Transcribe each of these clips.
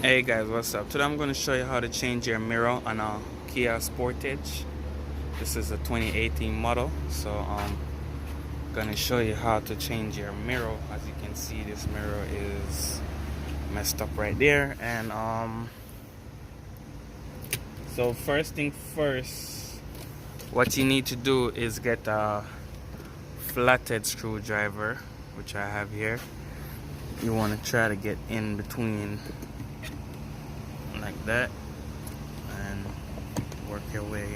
Hey guys, what's up? Today I'm going to show you how to change your mirror on a Kia Sportage. This is a 2018 model, so going to show you how to change your mirror. As you can see, this mirror is messed up right there, and so first thing first, what you need to do is get a flathead screwdriver, which I have here. You want to try to get in between like that and work your way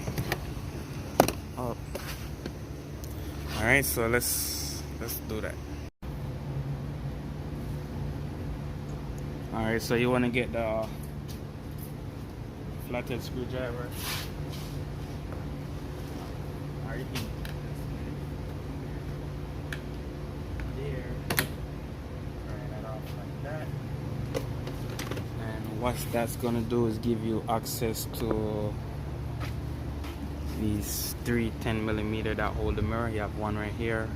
up. All right, so let's do that. All right, so you want to get the flathead screwdriver. All right, there, turn that off like that. And what that's gonna do is give you access to these three 10mm that hold the mirror. You have one right here,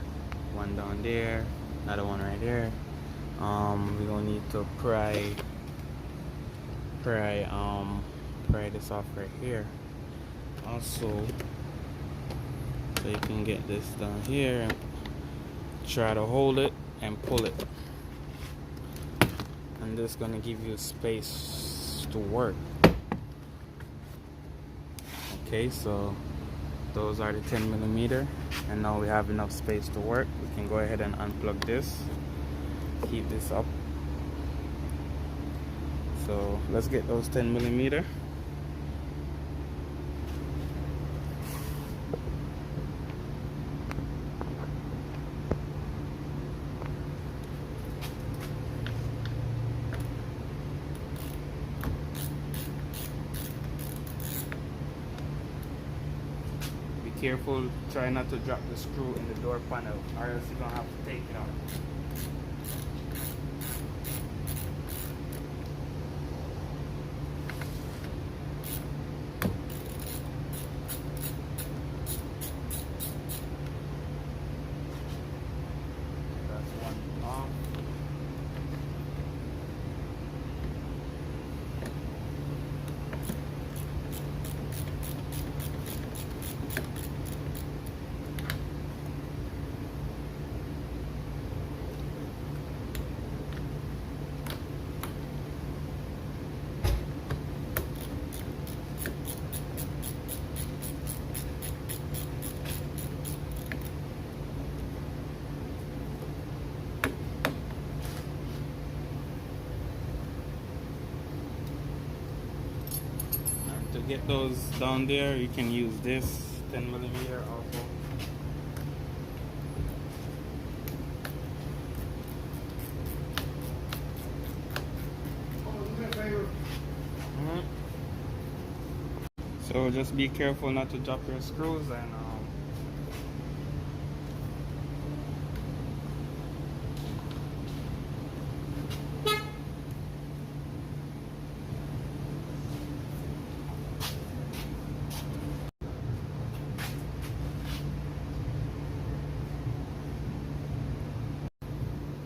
one down there, another one right there. We're gonna need to pry this off right here also, so you can get this down here and try to hold it and pull it, and this is gonna give you space to work. Okay, so those are the 10mm, and now we have enough space to work. We can go ahead and unplug this, keep this up. So let's get those 10mm. Be careful, try not to drop the screw in the door panel, or else you're gonna have to take it out. To get those down there, you can use this 10mm also. So just be careful not to drop your screws, and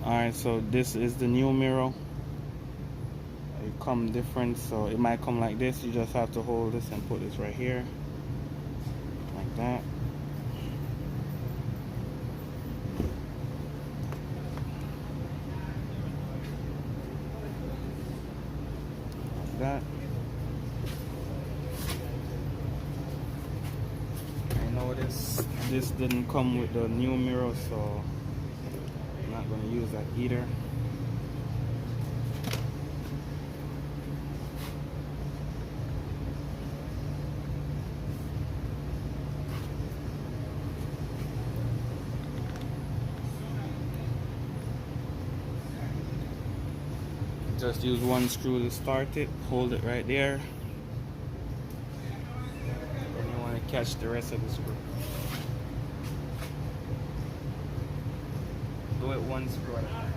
alright, so this is the new mirror. It come different, so it might come like this. You just have to hold this and put this right here like that. Like that. I know this didn't come with the new mirror, so I'm not going to use that either. Just use one screw to start it, hold it right there, and you want to catch the rest of the screw. Do it one screw at a time.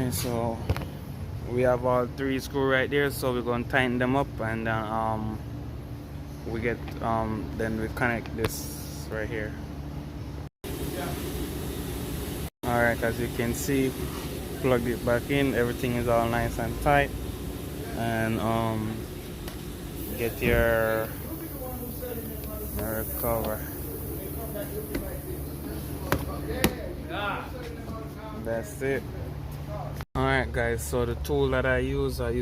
Okay, so we have all 3 screws right there, so we're going to tighten them up, and then then we connect this right here. Alright, as you can see, plugged it back in, everything is all nice and tight. And get your mirror cover. That's it. Alright guys, so the tool that I use a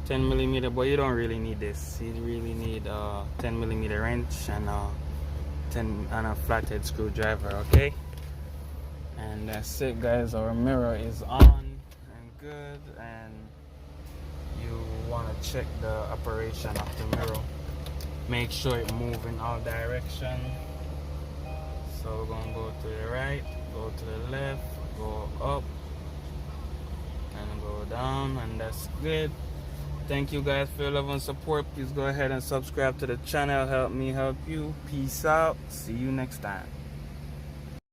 10mm, but you don't really need this. You really need a 10mm wrench and a flathead screwdriver, okay? And that's it guys, our mirror is on and good, and you want to check the operation of the mirror. Make sure it moves in all directions. So we're gonna go to the right, go to the left, go up and go down, and that's good. Thank you guys for your love and support. Please go ahead and subscribe to the channel. Help me help you. Peace out. See you next time.